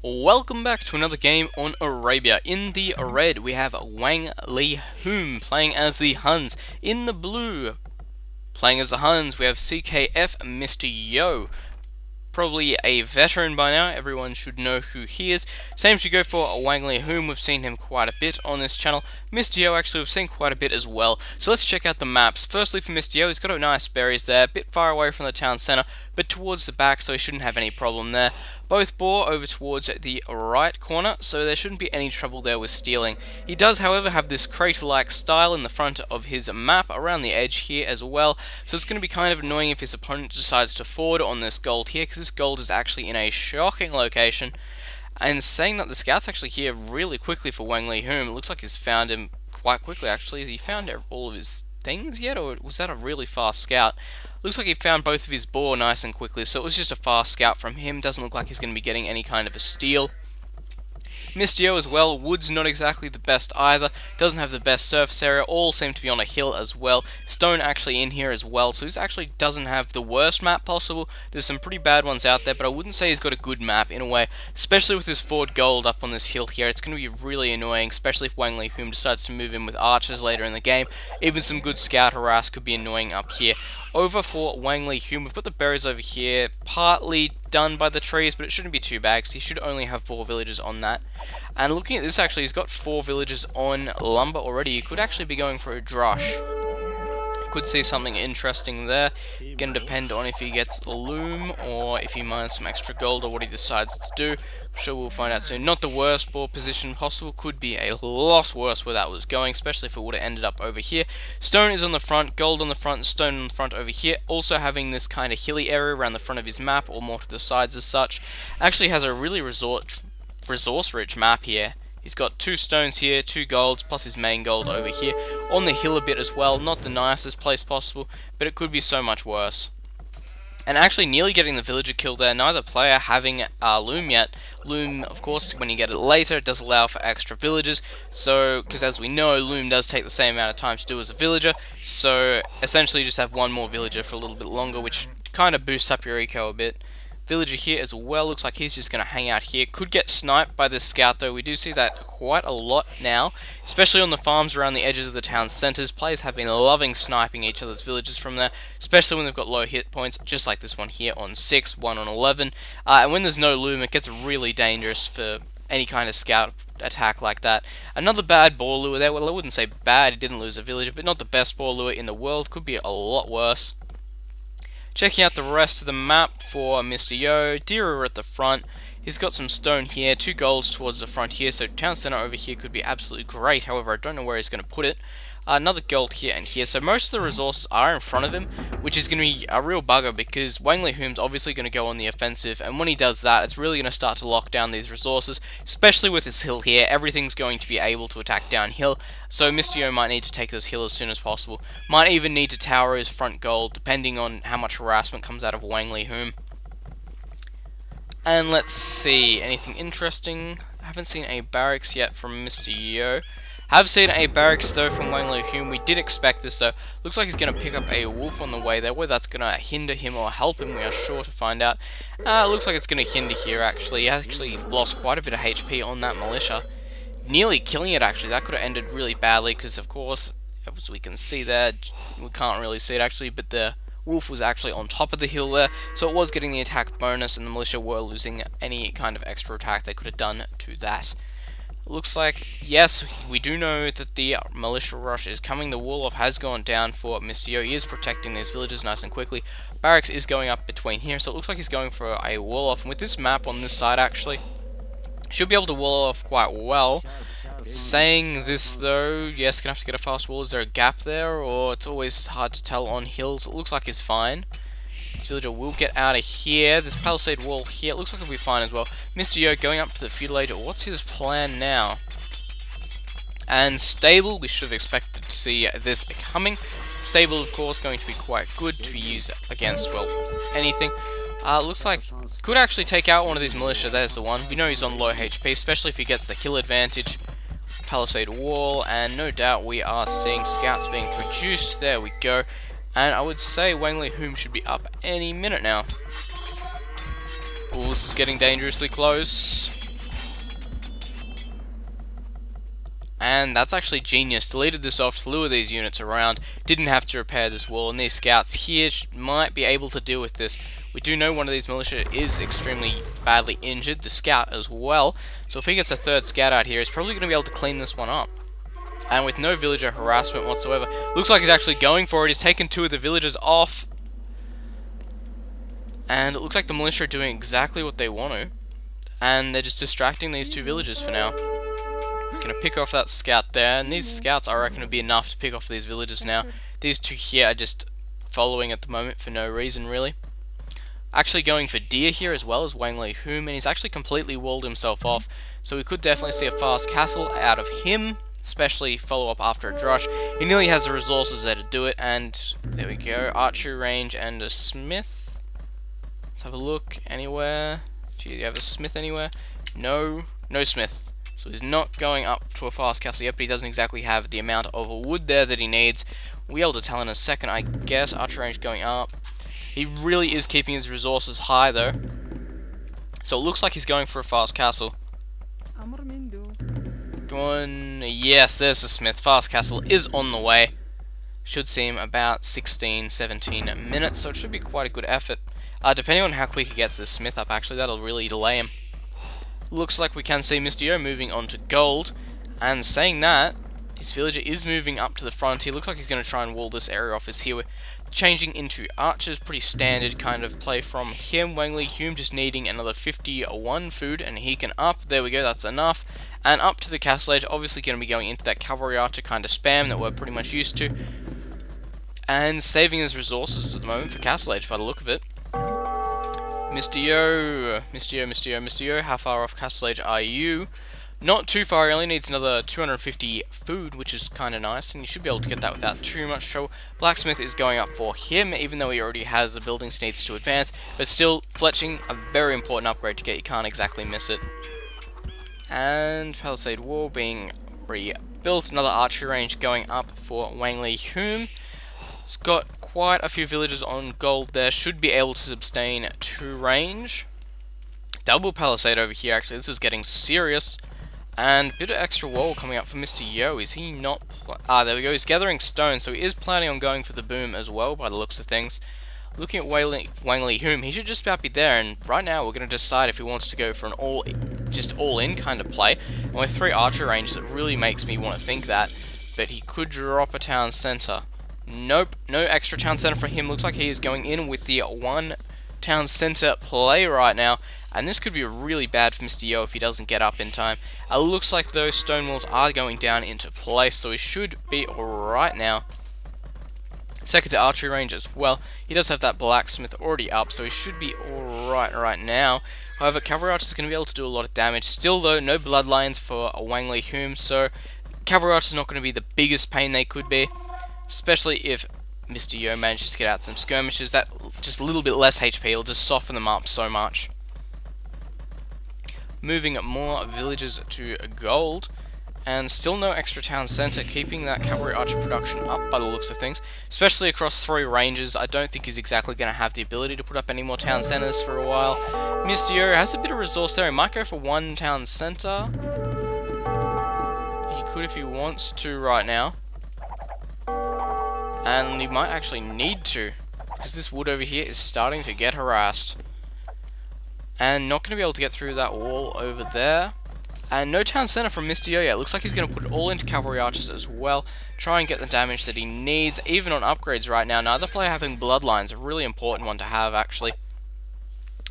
Welcome back to another game on Arabia. In the red, we have WangLeeHoom playing as the Huns. In the blue, playing as the Huns, we have CKF, Mr. Yo. Probably a veteran by now, everyone should know who he is. Same should go for WangLeeHoom, we've seen him quite a bit on this channel. Mr. Yo actually we've seen quite a bit as well. So let's check out the maps. Firstly for Mr. Yo, he's got a nice berries there, a bit far away from the town centre, but towards the back, so he shouldn't have any problem there. Both bore over towards the right corner, so there shouldn't be any trouble there with stealing. He does, however, have this crater-like style in the front of his map around the edge here as well, so it's going to be kind of annoying if his opponent decides to forward on this gold here, because this gold is actually in a shocking location. And saying that, the scout's actually here really quickly for WangLeeHoom. It looks like he's found him quite quickly, actually. Has he found all of his things yet, or was that a really fast scout? Looks like he found both of his boar nice and quickly, so it was just a fast scout from him. Doesn't look like he's going to be getting any kind of a steal. Mr. Yo as well, wood's not exactly the best either, doesn't have the best surface area, all seem to be on a hill as well. Stone actually in here as well, so he actually doesn't have the worst map possible. There's some pretty bad ones out there, but I wouldn't say he's got a good map in a way, especially with his forward gold up on this hill here. It's going to be really annoying, especially if WangLeeHoom decides to move in with archers later in the game. Even some good scout harass could be annoying up here. Over for WangLeeHoom, we've got the berries over here, partly done by the trees, but it shouldn't be too bad, because he should only have 4 villagers on that. And looking at this, actually, he's got 4 villagers on lumber already. He could actually be going for a drush. Could see something interesting there. Gonna depend on if he gets loom or if he mines some extra gold or what he decides to do. I'm sure we'll find out soon. Not the worst boar position possible. Could be a lot worse where that was going, especially if it would have ended up over here. Stone is on the front, gold on the front, and stone on the front over here. Also having this kind of hilly area around the front of his map, or more to the sides as such. Actually has a really resource-rich map here. He's got 2 stones here, 2 golds, plus his main gold over here. On the hill a bit as well, not the nicest place possible, but it could be so much worse. And actually nearly getting the villager kill there, neither player having loom yet. Loom, of course, when you get it later, it does allow for extra villagers, so, because as we know, loom does take the same amount of time to do as a villager, so essentially you just have one more villager for a little bit longer, which kind of boosts up your eco a bit. Villager here as well, looks like he's just going to hang out here. Could get sniped by this scout though, we do see that quite a lot now, especially on the farms around the edges of the town centres. Players have been loving sniping each other's villages from there, especially when they've got low hit points, just like this one here on 6, one on 11. And when there's no loom, it gets really dangerous for any kind of scout attack like that. Another bad boar lure there, well I wouldn't say bad, he didn't lose a villager, but not the best boar lure in the world, could be a lot worse. Checking out the rest of the map for Mr. Yo, deer are at the front. He's got some stone here, 2 golds towards the front here, so town centre over here could be absolutely great. However, I don't know where he's going to put it. Another gold here and here, so most of the resources are in front of him, which is going to be a real bugger because WangLeeHoom's obviously going to go on the offensive, and when he does that, it's really going to start to lock down these resources, especially with this hill here. Everything's going to be able to attack downhill, so Mr. Yo might need to take this hill as soon as possible. Might even need to tower his front gold, depending on how much harassment comes out of WangLeeHoom. And let's see, anything interesting? I haven't seen a barracks yet from Mr. Yo. Have seen a barracks though from WangLeeHoom. We did expect this though. Looks like he's going to pick up a wolf on the way there. Whether that's going to hinder him or help him, we are sure to find out. Looks like it's going to hinder here actually. He actually lost quite a bit of HP on that militia. Nearly killing it actually. That could have ended really badly because of course, as we can see there, we can't really see it actually, but the wolf was actually on top of the hill there, so it was getting the attack bonus and the militia were losing any kind of extra attack they could have done to that. Looks like, yes, we do know that the militia rush is coming. The wall-off has gone down for Mr. Yo. He is protecting these villages nice and quickly. Barracks is going up between here, so it looks like he's going for a wall-off. And with this map on this side, actually, should be able to wall off quite well. Saying this, though, yes, gonna have to get a fast wall. Is there a gap there, or it's always hard to tell on hills? It looks like it's fine. This villager will get out of here. This palisade wall here, it looks like it'll be fine as well. Mr. Yo going up to the feudal age. What's his plan now? And stable, we should have expected to see this coming. Stable, of course, going to be quite good to use against, well, anything. Looks like could actually take out one of these militia. There's the one. We know he's on low HP, especially if he gets the hill advantage. Palisade wall, and no doubt we are seeing scouts being produced. There we go. And I would say WangLeeHoom should be up any minute now. Oh, this is getting dangerously close. And that's actually genius. Deleted this off to lure these units around. Didn't have to repair this wall. And these scouts here might be able to deal with this. We do know one of these militia is extremely badly injured. The scout as well. So if he gets a third scout out here, he's probably going to be able to clean this one up. And with no villager harassment whatsoever. Looks like he's actually going for it. He's taken 2 of the villagers off. And it looks like the militia are doing exactly what they want to. And they're just distracting these 2 villagers for now. Gonna pick off that scout there, and these scouts I reckon will be enough to pick off these villagers now. These 2 here are just following at the moment for no reason really. Actually going for deer here as well as WangLeeHoom, and he's actually completely walled himself off, so we could definitely see a fast castle out of him, especially follow up after a drush. He nearly has the resources there to do it, and there we go, archery range and a smith. Let's have a look anywhere. Do you have a smith anywhere? No, no smith. So he's not going up to a fast castle yet, but he doesn't exactly have the amount of wood there that he needs. We'll be able to tell in a second, I guess. Archer range going up. He really is keeping his resources high, though. So it looks like he's going for a fast castle. Go on. Yes, there's the smith. Fast castle is on the way. Should seem about 16, 17 minutes, so it should be quite a good effort. Depending on how quick he gets this smith up, actually, that'll really delay him. Looks like we can see Mr. O moving on to gold, and saying that, his villager is moving up to the front here. Looks like he's going to try and wall this area off as here. We're changing into archers, pretty standard kind of play from him. WangLeeHoom just needing another 51 food, and he can up. There we go, that's enough. And up to the castle edge, obviously going to be going into that cavalry archer kind of spam that we're pretty much used to. And saving his resources at the moment for castle edge by the look of it. Mr. Yo, how far off castle edge are you? Not too far, he only needs another 250 food, which is kind of nice, and you should be able to get that without too much trouble. Blacksmith is going up for him, even though he already has the buildings needs to advance, but still, fletching, a very important upgrade to get, you can't exactly miss it. And Palisade Wall being rebuilt, another archery range going up for WangLeeHoom. It's got quite a few villagers on gold there, should be able to sustain 2 range. Double palisade over here, actually, this is getting serious. And a bit of extra wall coming up for Mr. Yo. Is he not... there we go, he's gathering stone, so he is planning on going for the boom as well, by the looks of things. Looking at WangLeeHoom, he should just about be there, and right now we're going to decide if he wants to go for an all-in kind of play. And with 3 archer ranges, it really makes me want to think that. But he could drop a town centre. Nope, no extra town centre for him. Looks like he is going in with the 1 town centre play right now. And this could be really bad for Mr. Yo if he doesn't get up in time. It looks like those stone walls are going down into place, so he should be alright now. Second to archery range as well. He does have that blacksmith already up, so he should be alright right now. However, cavalry archer is going to be able to do a lot of damage. Still though, no bloodlines for WangLeeHoom, so cavalry archer is not going to be the biggest pain they could be. Especially if Mr. Yo manages to get out some skirmishes. That just a little bit less HP will just soften them up so much. Moving more villages to gold, and still no extra town centre, keeping that cavalry archer production up by the looks of things, especially across 3 ranges. I don't think he's exactly going to have the ability to put up any more town centres for a while. Mr. Yo has a bit of resource there, he might go for 1 town centre. He could if he wants to right now. And he might actually need to, because this wood over here is starting to get harassed. And not going to be able to get through that wall over there. And no town centre from Mr. Yo yet. Looks like he's going to put it all into cavalry archers as well. Try and get the damage that he needs, even on upgrades right now. Neither player having bloodlines, a really important one to have actually.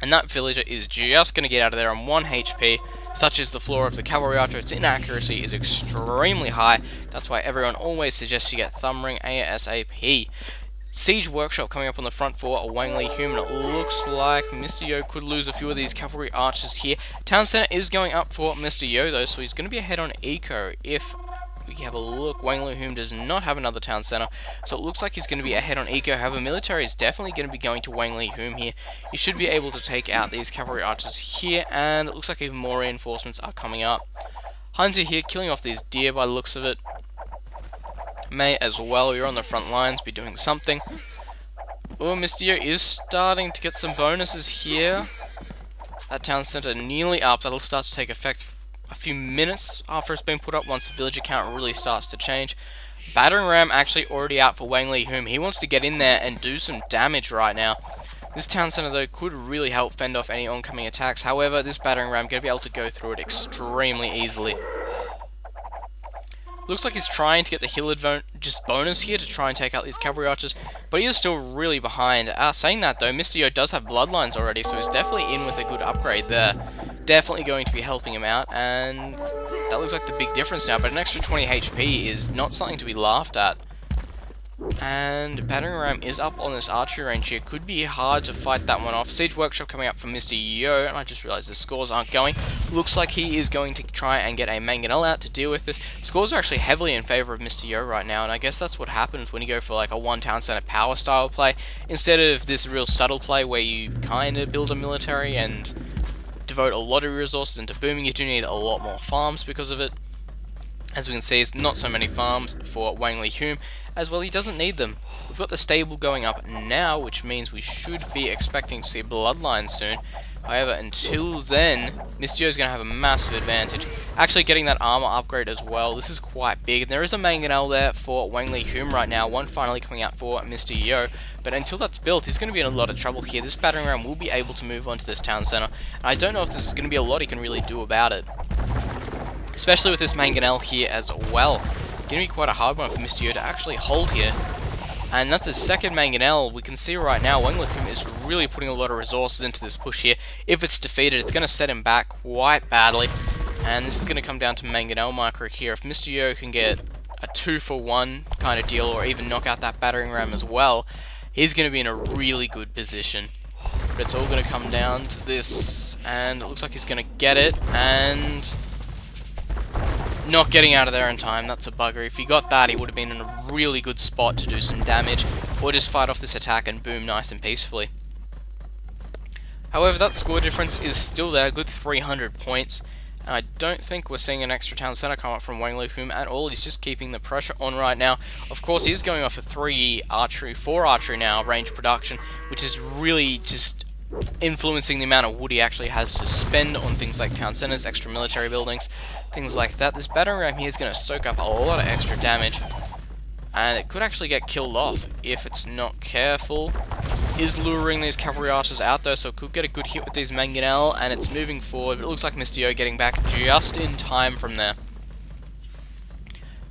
And that villager is just going to get out of there on 1 HP. Such is the flaw of the cavalry archer, its inaccuracy is extremely high. That's why everyone always suggests you get thumb ring ASAP. Siege Workshop coming up on the front for WangLeeHoom, and it looks like Mr. Yo could lose a few of these cavalry archers here. Town Centre is going up for Mr. Yo though, so he's going to be ahead on Eco. If we have a look, WangLeeHoom does not have another Town Centre, so it looks like he's going to be ahead on Eco. However, military is definitely going to be going to WangLeeHoom here. He should be able to take out these cavalry archers here, and it looks like even more reinforcements are coming up. Hunter here, killing off these deer by the looks of it. May as well, you're on the front lines, be doing something. Oh, Mr. Yo is starting to get some bonuses here. That town centre nearly up, that'll start to take effect a few minutes after it's been put up once the villager count really starts to change. Battering ram actually already out for WangLeeHoom. He wants to get in there and do some damage right now. This town center though could really help fend off any oncoming attacks. However, this battering ram going to be able to go through it extremely easily. Looks like he's trying to get the heal just bonus here to try and take out these cavalry archers, but he is still really behind. Saying that though, Mr. Yo does have bloodlines already, so he's definitely in with a good upgrade there. Definitely going to be helping him out, and that looks like the big difference now, but an extra 20 HP is not something to be laughed at. And battering ram is up on this archery range here. Could be hard to fight that one off. Siege workshop coming up from Mr. Yo, and I just realized the scores aren't going. Looks like he is going to try and get a mangonel out to deal with this. Scores are actually heavily in favor of Mr. Yo right now, and I guess that's what happens when you go for like a one town center power style play instead of this real subtle play where you kind of build a military and devote a lot of resources into booming. You do need a lot more farms because of it. As we can see, it's not so many farms for WangLeeHoom, as well he doesn't need them. We've got the stable going up now, which means we should be expecting to see bloodlines soon. However, until then, Mr. Yo's going to have a massive advantage. Actually getting that armor upgrade as well, this is quite big. There is a mangonel there for WangLeeHoom right now, one finally coming out for Mr. Yo. But until that's built, he's going to be in a lot of trouble here. This battering ram will be able to move on to this town center. I don't know if this is going to be a lot he can really do about it. Especially with this mangonel here as well. Going to be quite a hard one for Mr. Yo to actually hold here. And that's his second mangonel. We can see right now WangLeeHoom is really putting a lot of resources into this push here. If it's defeated, it's going to set him back quite badly. And this is going to come down to mangonel micro here. If Mr. Yo can get a 2-for-1 kind of deal, or even knock out that battering ram as well, he's going to be in a really good position. But it's all going to come down to this, and it looks like he's going to get it, and not getting out of there in time. That's a bugger. If he got that, he would have been in a really good spot to do some damage, or just fight off this attack and boom nice and peacefully. However, that score difference is still there, good 300 points, and I don't think we're seeing an extra town center come up from WangLeeHoom at all. He's just keeping the pressure on right now. Of course, he is going off a 4 archery now, range production, which is really just influencing the amount of wood he actually has to spend on things like town centers, extra military buildings, things like that. This battering ram here is going to soak up a lot of extra damage, and it could actually get killed off if it's not careful. Is luring these cavalry archers out though, so it could get a good hit with these mangonel, and it's moving forward, but it looks like Mr. Yo getting back just in time from there.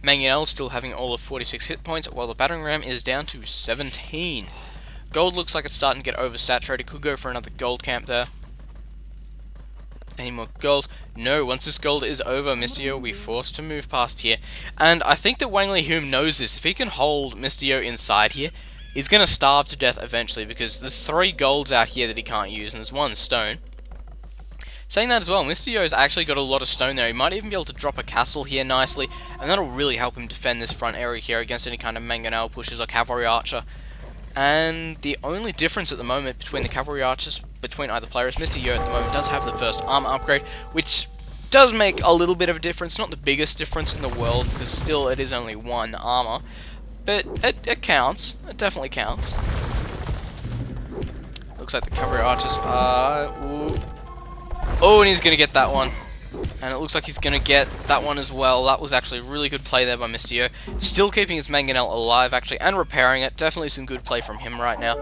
Mangonel still having all of 46 hit points, while the battering ram is down to 17. Gold looks like it's starting to get oversaturated. Could go for another gold camp there. Any more gold? No, once this gold is over, Mr. Yo will be forced to move past here. And I think that WangLeeHoom knows this. If he can hold Mr. Yo inside here, he's going to starve to death eventually, because there's 3 golds out here that he can't use, and there's 1 stone. Saying that as well, Mr. Yo's actually got a lot of stone there. He might even be able to drop a castle here nicely, and that'll really help him defend this front area here against any kind of mangonel pushes or cavalry archer. And the only difference at the moment between the cavalry archers, between either players, Mr. Yo at the moment does have the first armor upgrade, which does make a little bit of a difference. Not the biggest difference in the world, because still it is only 1 armor. But it counts. It definitely counts. Looks like the cavalry archers are... Oh, and he's going to get that one. And it looks like he's going to get that one as well. That was actually a really good play there by Mr. Yo. Still keeping his mangonel alive, actually, and repairing it. Definitely some good play from him right now.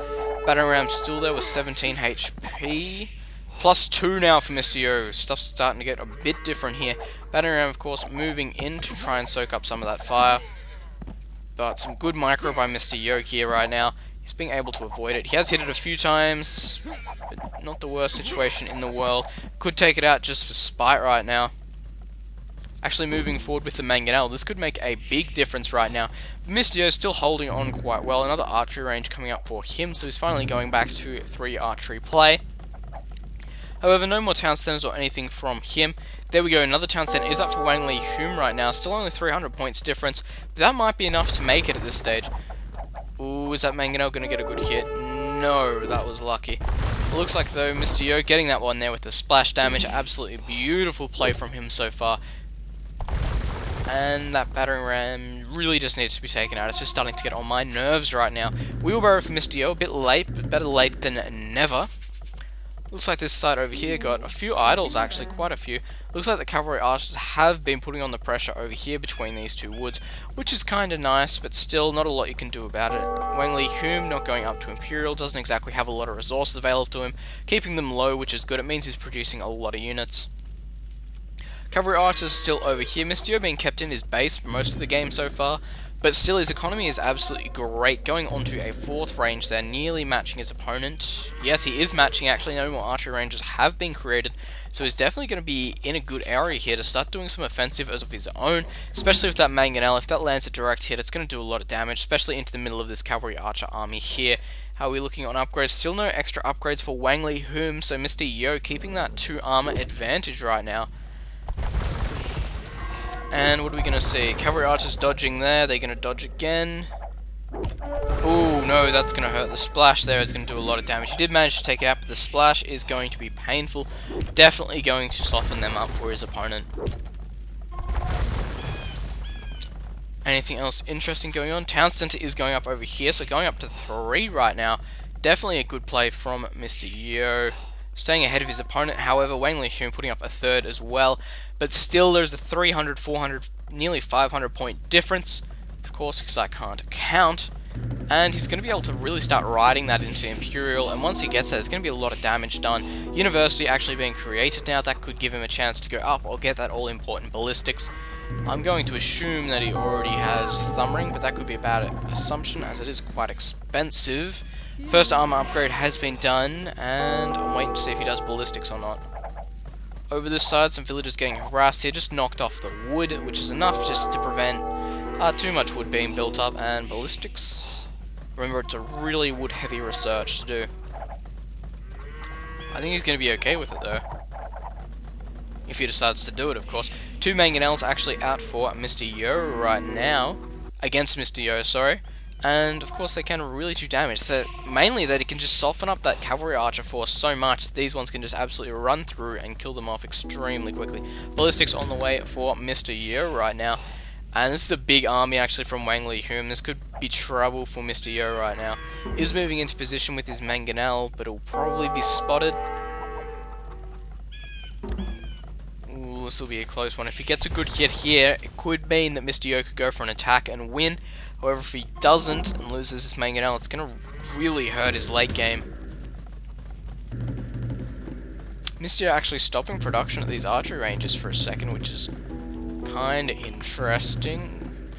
Battering ram still there with 17 HP. +2 now for Mr. Yo. Stuff's starting to get a bit different here. Battering ram, of course, moving in to try and soak up some of that fire. But some good micro by Mr. Yo here right now. He's being able to avoid it. He has hit it a few times, but not the worst situation in the world. Could take it out just for spite right now. Actually moving forward with the mangonel, this could make a big difference right now. Mr. Yo still holding on quite well. Another archery range coming up for him, so he's finally going back to 3 archery play. However, no more town centers or anything from him. There we go, another town center is up for WangLeeHoom right now. Still only 300 points difference, but that might be enough to make it at this stage. Ooh, is that mangonel going to get a good hit? No, that was lucky. It looks like, though, Mr. Yo getting that one there with the splash damage. Absolutely beautiful play from him so far. And that battering ram really just needs to be taken out. It's just starting to get on my nerves right now. Wheelbarrow for Mr. Yo, a bit late, but better late than never. Looks like this side over here got a few idols, actually, quite a few. Looks like the cavalry archers have been putting on the pressure over here between these two woods, which is kind of nice, but still not a lot you can do about it. WangLeeHoom not going up to Imperial, doesn't exactly have a lot of resources available to him, keeping them low, which is good. It means he's producing a lot of units. Cavalry archers still over here. Mr. being kept in his base for most of the game so far, but still his economy is absolutely great, going on to a 4th range there, nearly matching his opponent. Yes, he is matching, actually. No more archery ranges have been created, so he's definitely going to be in a good area here to start doing some offensive as of his own, especially with that mangonel. If that lands a direct hit, it's going to do a lot of damage, especially into the middle of this cavalry archer army here. How are we looking on upgrades? Still no extra upgrades for WangLeeHoom, so Mr. Yo keeping that 2 armor advantage right now. And what are we going to see? Cavalry archers dodging there. They're going to dodge again. Ooh, no, that's going to hurt. The splash there is going to do a lot of damage. He did manage to take it out, but the splash is going to be painful. Definitely going to soften them up for his opponent. Anything else interesting going on? Town Center is going up over here, so going up to 3 right now. Definitely a good play from Mr. Yo. Staying ahead of his opponent, however, WangLeeHoom putting up a 3rd as well. But still, there's a 300, 400, nearly 500 point difference. Of course, because I can't count. And he's going to be able to really start riding that into Imperial. And once he gets there, there's going to be a lot of damage done. University actually being created now. That could give him a chance to go up or get that all-important ballistics. I'm going to assume that he already has thumb ring, but that could be a bad assumption as it is quite expensive. First armor upgrade has been done, and I'm waiting to see if he does ballistics or not. Over this side, some villagers getting harassed here, just knocked off the wood, which is enough just to prevent too much wood being built up, and ballistics. Remember, it's a really wood-heavy research to do. I think he's going to be okay with it, though. If he decides to do it, of course. 2 mangonels actually out for Mr. Yo right now. Against Mr. Yo, sorry. And, of course, they can really do damage. So, mainly that it can just soften up that cavalry archer force so much that these ones can just absolutely run through and kill them off extremely quickly. Ballistics on the way for Mr. Yo right now. And this is a big army, actually, from WangLeeHoom. This could be trouble for Mr. Yo right now. He's moving into position with his mangonel, but it'll probably be spotted. Ooh, this will be a close one. If he gets a good hit here, it could mean that Mr. Yo could go for an attack and win. However, if he doesn't and loses his mangonel, it's going to really hurt his late game. Mr. Yo actually stopping production at these archery ranges for a second, which is kind of interesting.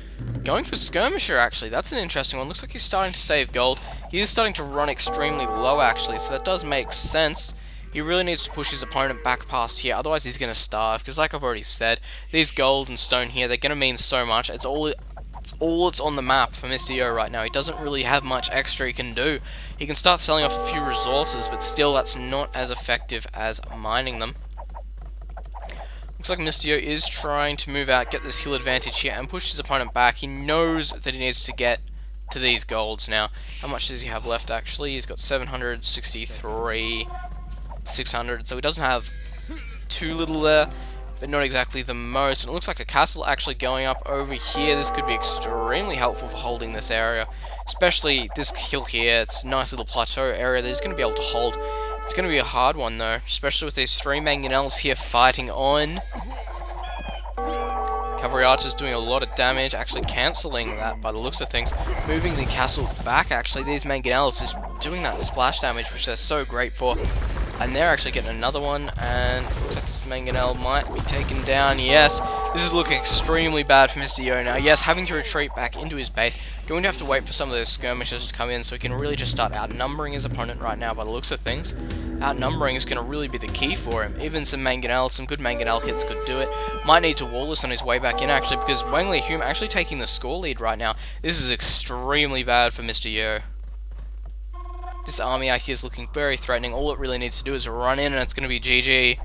Going for Skirmisher, actually. That's an interesting one. Looks like he's starting to save gold. He is starting to run extremely low, actually, so that does make sense. He really needs to push his opponent back past here, otherwise he's going to starve, because like I've already said, these gold and stone here, they're going to mean so much. It's all that's on the map for Mr. Yo right now. He doesn't really have much extra he can do. He can start selling off a few resources, but still that's not as effective as mining them. Looks like Mr. Yo is trying to move out, get this hill advantage here, and push his opponent back. He knows that he needs to get to these golds now. How much does he have left, actually? He's got 763, 600, so he doesn't have too little there, but not exactly the most. And it looks like a castle actually going up over here. This could be extremely helpful for holding this area, especially this hill here. It's a nice little plateau area that he's going to be able to hold. It's going to be a hard one, though, especially with these 3 mangonels here fighting on. Cavalry archers doing a lot of damage, actually cancelling that by the looks of things. Moving the castle back, actually. These mangonels is doing that splash damage, which they're so great for. And they're actually getting another one, and it looks like this mangonel might be taken down. Yes, this is looking extremely bad for Mr. Yo now. Yes, having to retreat back into his base. Going to have to wait for some of those skirmishers to come in so he can really just start outnumbering his opponent right now by the looks of things. Outnumbering is going to really be the key for him. Even some mangonel, some good mangonel hits could do it. Might need to wall this on his way back in, actually, because WangLeeHoom actually taking the score lead right now. This is extremely bad for Mr. Yo. This army out here is looking very threatening. All it really needs to do is run in, and it's going to be GG.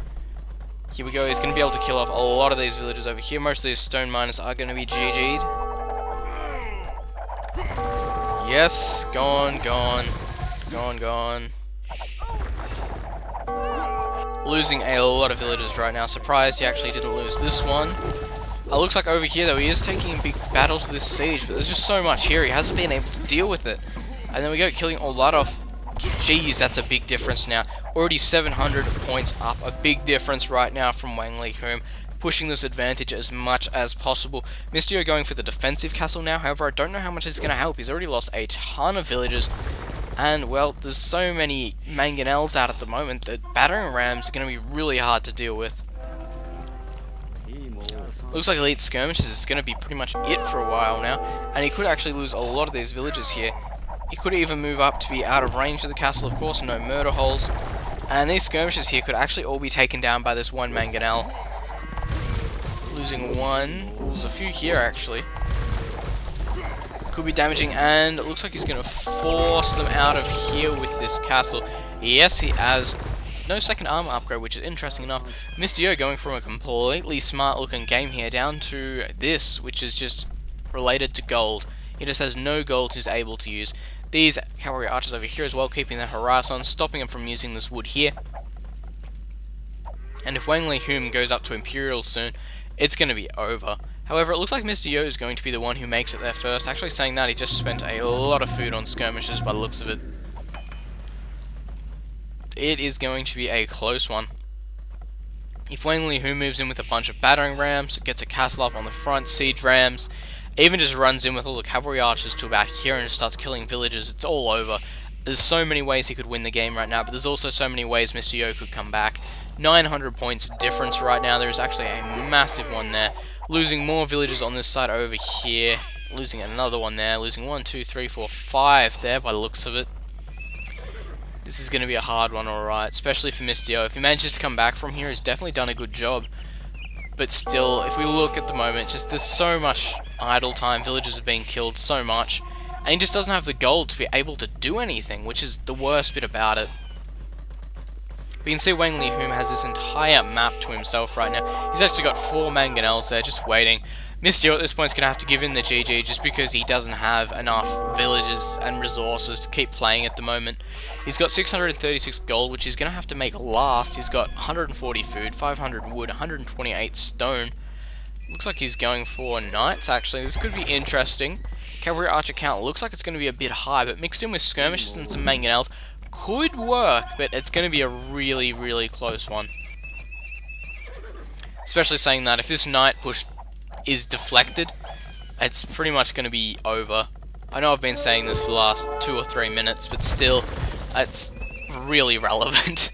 Here we go. He's going to be able to kill off a lot of these villagers over here. Most of these stone miners are going to be GG'd. Yes, gone, gone, gone, gone. Losing a lot of villagers right now. Surprised he actually didn't lose this one. It looks like over here, though, he is taking big battles to this siege, but there's just so much here. He hasn't been able to deal with it. And then we go killing a lot of Jeez, that's a big difference now. Already 700 points up. A big difference right now from WangLeeHoom, pushing this advantage as much as possible. Mystio going for the defensive castle now. However, I don't know how much it's going to help. He's already lost a ton of villagers. And, well, there's so many mangonels out at the moment that battering rams are going to be really hard to deal with. Looks like elite skirmishes is going to be pretty much it for a while now. And he could actually lose a lot of these villages here. He could even move up to be out of range of the castle, of course, no murder holes. And these skirmishes here could actually all be taken down by this one mangonel. Losing one. Well, there's a few here, actually. Could be damaging, and it looks like he's going to force them out of here with this castle. Yes, he has no second armor upgrade, which is interesting enough. Mystio going from a completely smart looking game here down to this, which is just related to gold. He just has no gold he's able to use. These cavalry archers over here as well, keeping their harass on, stopping them from using this wood here. And if WangLeeHoom goes up to Imperial soon, it's going to be over. However, it looks like Mr. Yo is going to be the one who makes it there first. Actually, saying that, he just spent a lot of food on skirmishes by the looks of it. It is going to be a close one. If WangLeeHoom moves in with a bunch of battering rams, gets a castle up on the front, siege rams, even just runs in with all the cavalry archers to about here and just starts killing villagers, it's all over. There's so many ways he could win the game right now, but there's also so many ways Mr. Yo could come back. 900 points difference right now. There's actually a massive one there. Losing more villagers on this side over here. Losing another one there. Losing 1, 2, 3, 4, 5 there by the looks of it. This is going to be a hard one, alright. Especially for Mr. Yo. If he manages to come back from here, he's definitely done a good job. But still, if we look at the moment, just there's so much idle time. Villagers are being killed so much. And he just doesn't have the gold to be able to do anything, which is the worst bit about it. We can see WangLeeHoom has this entire map to himself right now. He's actually got 4 mangonels there just waiting. Mystio at this point is going to have to give in the GG just because he doesn't have enough villages and resources to keep playing at the moment. He's got 636 gold, which he's going to have to make last. He's got 140 food, 500 wood, 128 stone. Looks like he's going for knights, actually. This could be interesting. Cavalry archer count looks like it's going to be a bit high, but mixed in with skirmishes and some mangonels could work, but it's going to be a really, really close one. Especially saying that if this knight push is deflected, it's pretty much going to be over. I know I've been saying this for the last 2 or 3 minutes, but still, it's really relevant.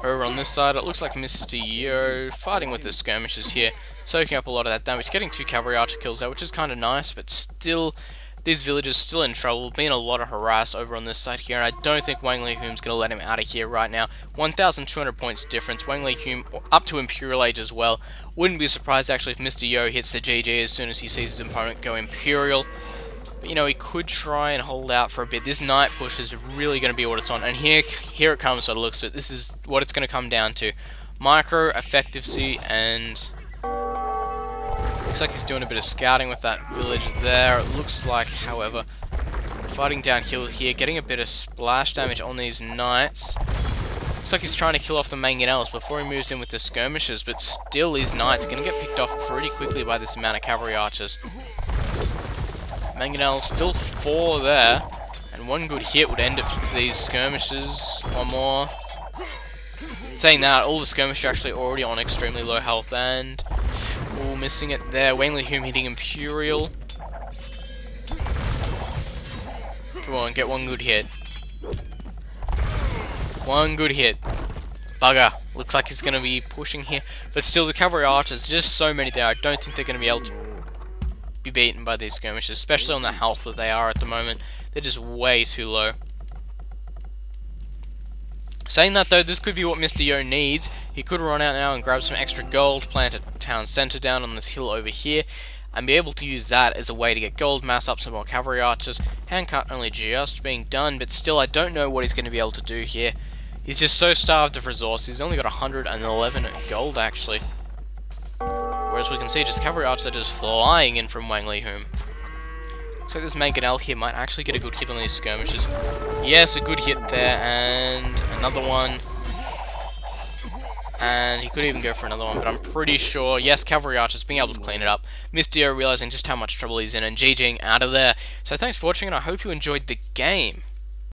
Over on this side, it looks like Mr. Yo fighting with the skirmishers here, soaking up a lot of that damage, getting 2 cavalry archer kills there, which is kind of nice, but still, these villagers still in trouble, being a lot of harass over on this side here, and I don't think WangLeeHoom's going to let him out of here right now. 1,200 points difference, WangLeeHoom up to Imperial Age as well. Wouldn't be surprised actually if Mr. Yo hits the GG as soon as he sees his opponent go Imperial. But you know, he could try and hold out for a bit. This knight push is really going to be what it's on, and here it comes by the looks of it. This is what it's going to come down to. Micro, effectiveness, and looks like he's doing a bit of scouting with that village there. It looks like, however, fighting downhill here, getting a bit of splash damage on these knights. Looks like he's trying to kill off the mangonels before he moves in with the skirmishers, but still these knights are going to get picked off pretty quickly by this amount of cavalry archers. Mangonels still 4 there, and 1 good hit would end it for these skirmishers. 1 more. Saying that, all the skirmishers are actually already on extremely low health, and all missing it there. WangLeeHoom hitting Imperial. Come on, get 1 good hit. 1 good hit. Bugger. Looks like he's going to be pushing here. But still, the cavalry archers, just so many there. I don't think they're going to be able to be beaten by these skirmishers, especially on the health that they are at the moment. They're just way too low. Saying that though, this could be what Mr. Yo needs. He could run out now and grab some extra gold, plant a town centre down on this hill over here, and be able to use that as a way to get gold, mass up some more cavalry archers. Handcut only just being done, but still I don't know what he's going to be able to do here. He's just so starved of resources. He's only got 111 gold actually. Whereas we can see just cavalry archers are just flying in from WangLeeHoom. Looks like this mangonel here might actually get a good hit on these skirmishers. Yes, a good hit there, and another one. And he could even go for another one, but I'm pretty sure, yes, cavalry archers being able to clean it up. Mr. Yo realizing just how much trouble he's in and GGing out of there. So thanks for watching, and I hope you enjoyed the game.